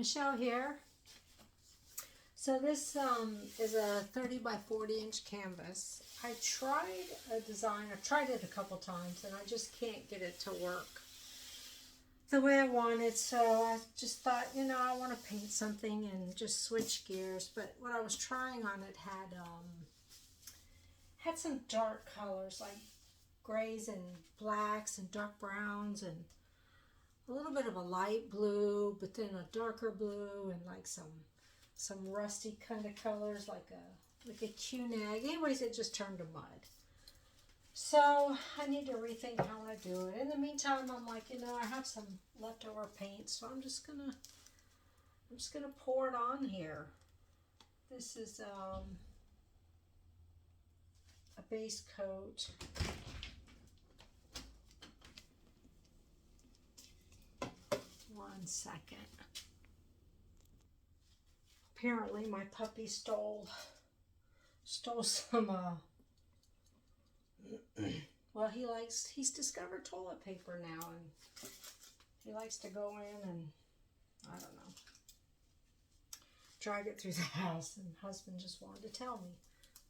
Michelle here. So this is a 30 by 40 inch canvas. I tried a design, I've tried it a couple times and I just can't get it to work the way I wanted. So I just thought, you know, I want to paint something and just switch gears. But what I was trying on it had some dark colors like grays and blacks and dark browns and a little bit of a light blue, but then a darker blue and like some rusty kind of colors like a Q-nag. Anyways, it just turned to mud. So I need to rethink how I do it. In the meantime, I'm like, you know, I have some leftover paint, so I'm just gonna pour it on here. This is a base coat. One second. Apparently my puppy stole some well, he's discovered toilet paper now, and he likes to go in and I don't know, drag it through the house, and husband just wanted to tell me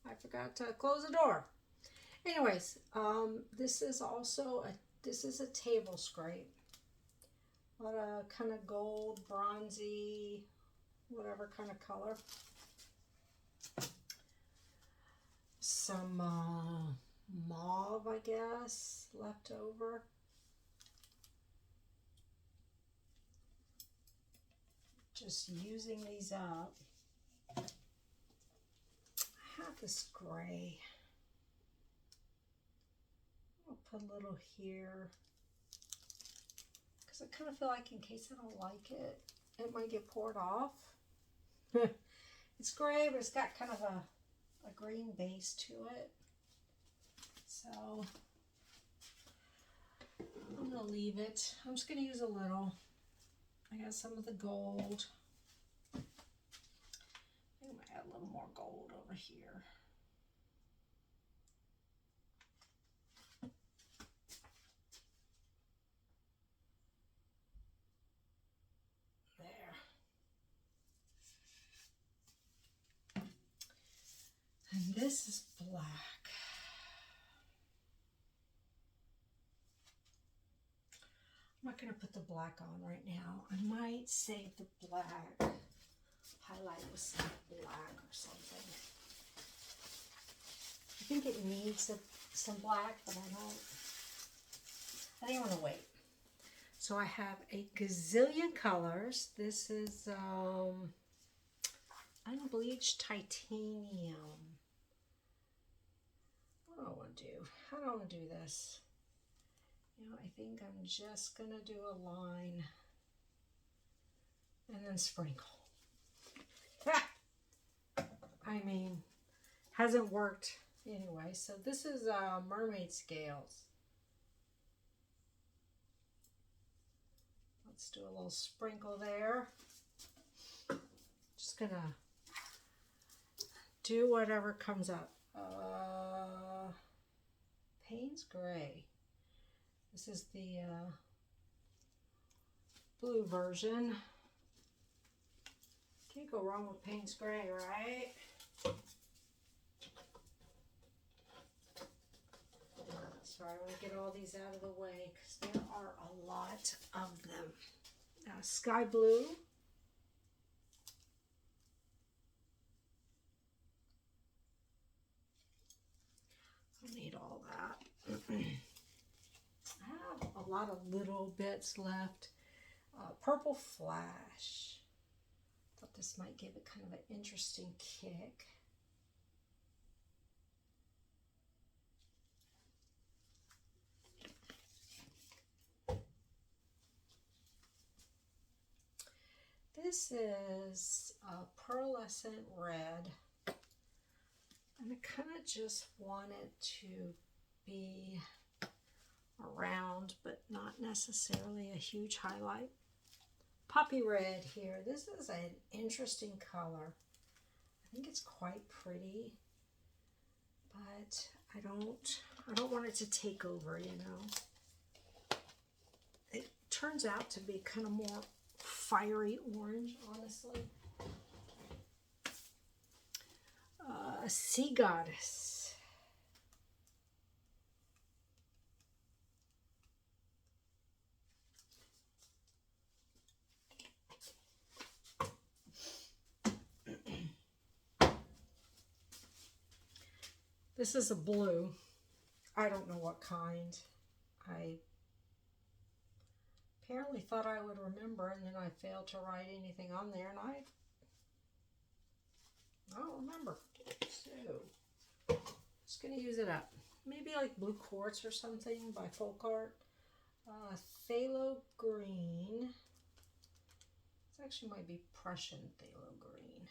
I forgot to close the door. Anyways, this is also a table scrape. A lot of kind of gold, bronzy, whatever kind of color. Some mauve, I guess, left over. Just using these up. I have this gray. I'll put a little here. I kind of feel like in case I don't like it, it might get poured off. It's gray, but it's got kind of a green base to it. So I'm going to leave it. I'm just going to use a little. I got some of the gold. I think I might add a little more gold over here. And this is black. I'm not going to put the black on right now. I might save the black, highlight with some black or something. I think it needs some black, but I didn't want to wait. So I have a gazillion colors. This is unbleached titanium. What do I want to do? How do I want to do this? You know, I think I'm just going to do a line and then sprinkle. I mean, hasn't worked anyway. So this is mermaid scales. Let's do a little sprinkle there. Just going to do whatever comes up. Payne's gray. This is the blue version. Can't go wrong with Payne's gray, right? So I want to get all these out of the way because there are a lot of them. Sky blue. I need all that. I have a lot of little bits left. Purple flash. Thought this might give it kind of an interesting kick. This is a pearlescent red. And I kind of just want it to be around, but not necessarily a huge highlight. Poppy red here. This is an interesting color. I think it's quite pretty, but I don't want it to take over, you know. It turns out to be kind of more fiery orange, honestly. Sea goddess. This is a blue. I don't know what kind. I apparently thought I would remember, and then I failed to write anything on there, and I don't remember. So, just going to use it up. Maybe like blue quartz or something by Folk Art. Phthalo green. This actually might be Prussian phthalo green.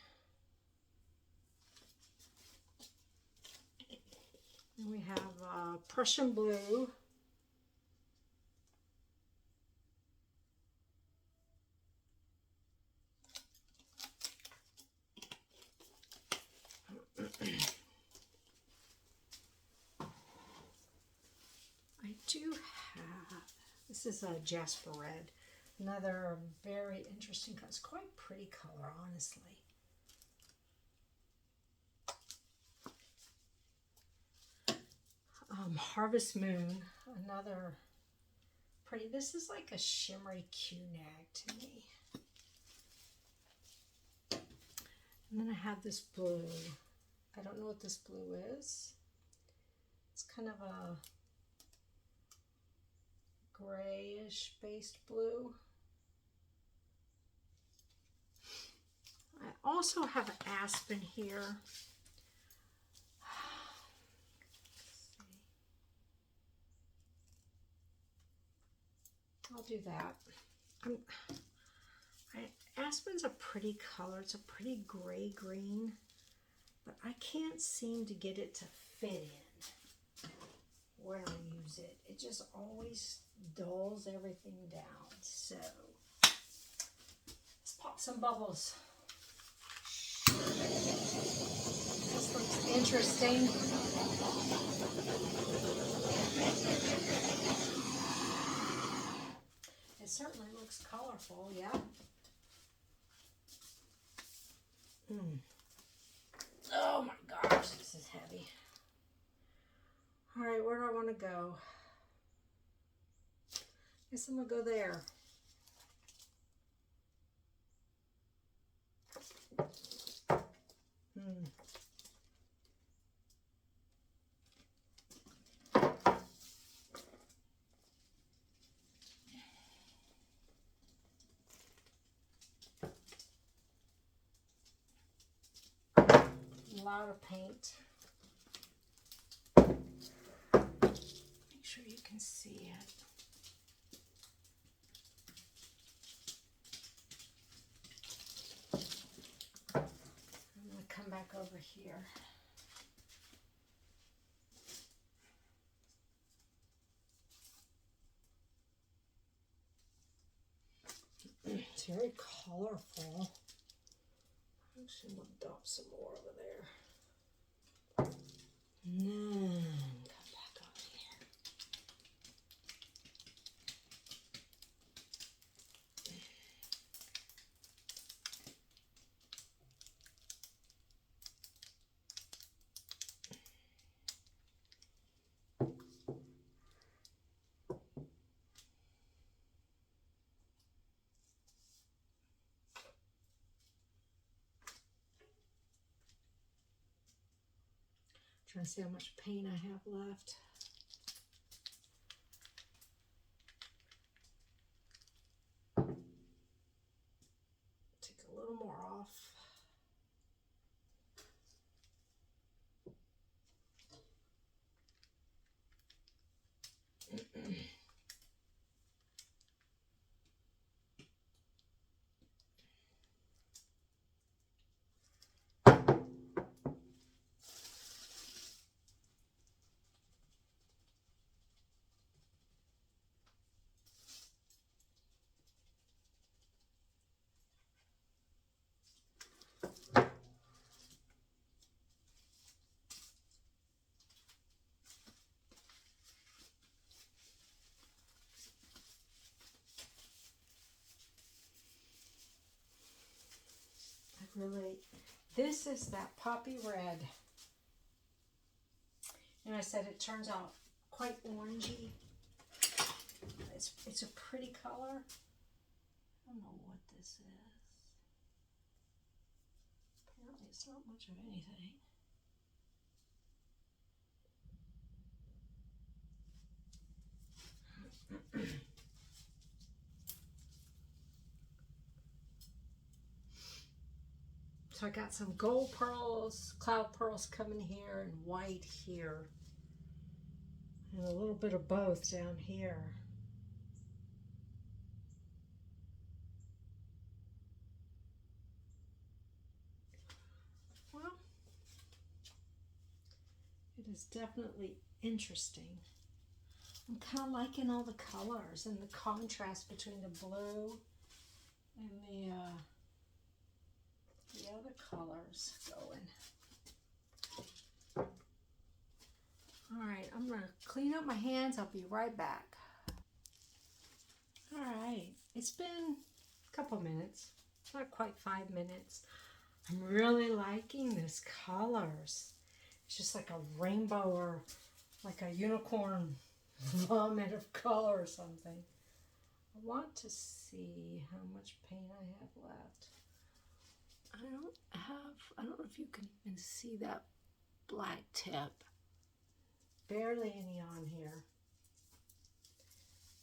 And we have Prussian blue. I do have, this is a jasper red. Another very interesting color. It's quite a pretty color, honestly. Harvest Moon, another pretty. This is like a shimmery Q-nag to me. And then I have this blue. I don't know what this blue is. It's kind of a grayish based blue. I also have an aspen here. I'll do that. Aspen's a pretty color. It's a pretty gray green, but I can't seem to get it to fit in where I use it. It just always dulls everything down. So let's pop some bubbles. This looks interesting. It certainly looks colorful, yeah. Oh my gosh, this is heavy. All right, where do I want to go? Guess I'm gonna go there. A lot of paint. Make sure you can see it. I'm going to come back over here. It's very colorful. Actually, we'll dump some more over there. And then come back over here. Trying to see how much paint I have left. Take a little more off. really, this is that poppy red. And I said it turns out quite orangey. It's a pretty color. I don't know what this is. Apparently it's not much of anything. So I got some gold pearls, cloud pearls coming here, and white here. And a little bit of both down here. Well, it is definitely interesting. I'm kind of liking all the colors and the contrast between the blue and the other colors going. All right, I'm going to clean up my hands. I'll be right back. All right, it's been a couple minutes, not quite 5 minutes. I'm really liking this colors. It's just like a rainbow or like a unicorn vomit of color or something. I want to see how much paint I have left. I don't know if you can even see that black tip. Barely any on here.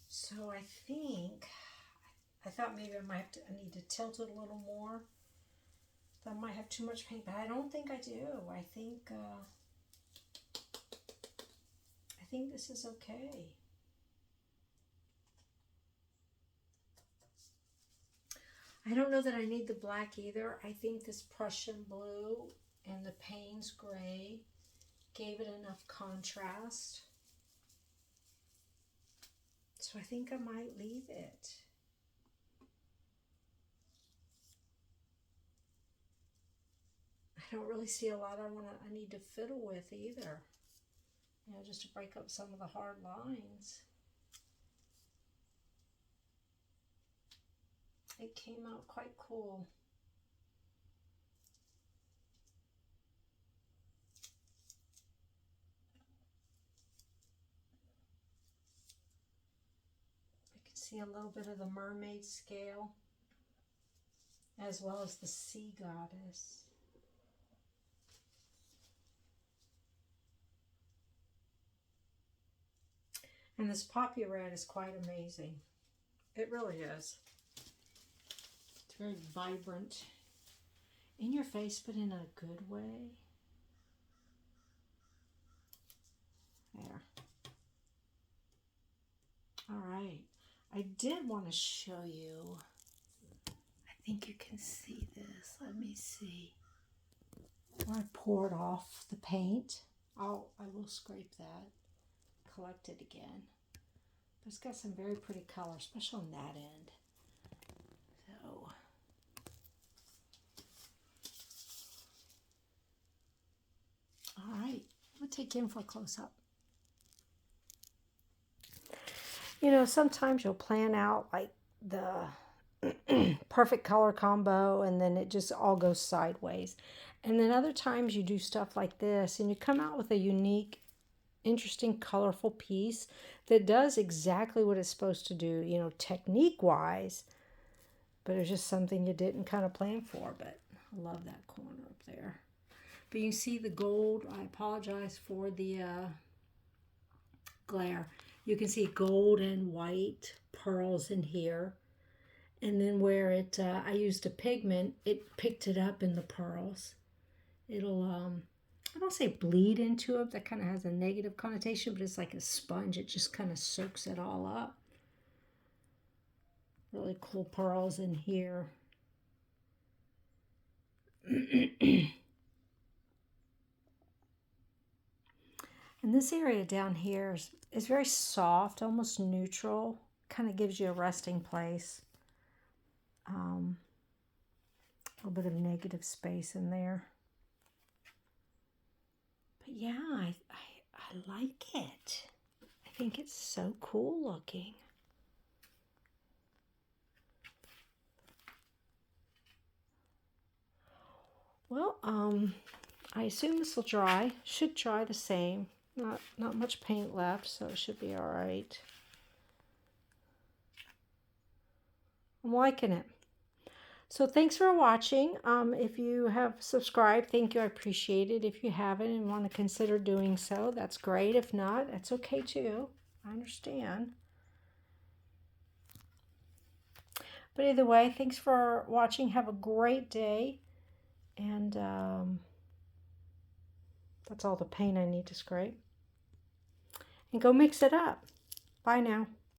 So I thought maybe I need to tilt it a little more. I might have too much paint, but I don't think I do. I think this is okay. I don't know that I need the black either. I think this Prussian blue and the Payne's gray gave it enough contrast. So I think I might leave it. I don't really see a lot I need to fiddle with either. You know, just to break up some of the hard lines. It came out quite cool. I can see a little bit of the mermaid scale, as well as the sea goddess. And this poppy red is quite amazing. It really is. It's very vibrant. In your face, but in a good way. There. All right. I did want to show you. I think you can see this. Let me see. Where I poured off the paint. I will scrape that. Collect it again. But it's got some very pretty color, especially on that end. So. All right. I'm going to take you in for a close-up. You know, sometimes you'll plan out like the perfect color combo and then it just all goes sideways. And then other times you do stuff like this and you come out with a unique, interesting, colorful piece that does exactly what it's supposed to do, you know, technique-wise. But it's just something you didn't kind of plan for. But I love that corner up there. But you can see the gold. I apologize for the glare. You can see gold and white pearls in here. And then where I used a pigment, it picked it up in the pearls. It'll, I don't say bleed into it. That kind of has a negative connotation, but it's like a sponge. It just kind of soaks it all up. Really cool pearls in here. And this area down here is very soft, almost neutral. Kind of gives you a resting place. A little bit of negative space in there. But yeah, I like it. I think it's so cool looking. Well, I assume this will dry. Should dry the same. Not much paint left, so it should be all right. I'm liking it. So thanks for watching. If you have subscribed, thank you. I appreciate it. If you haven't and want to consider doing so, that's great. If not, that's okay too. I understand. But either way, thanks for watching. Have a great day. And that's all the paint I need to scrape. And go mix it up. Bye now.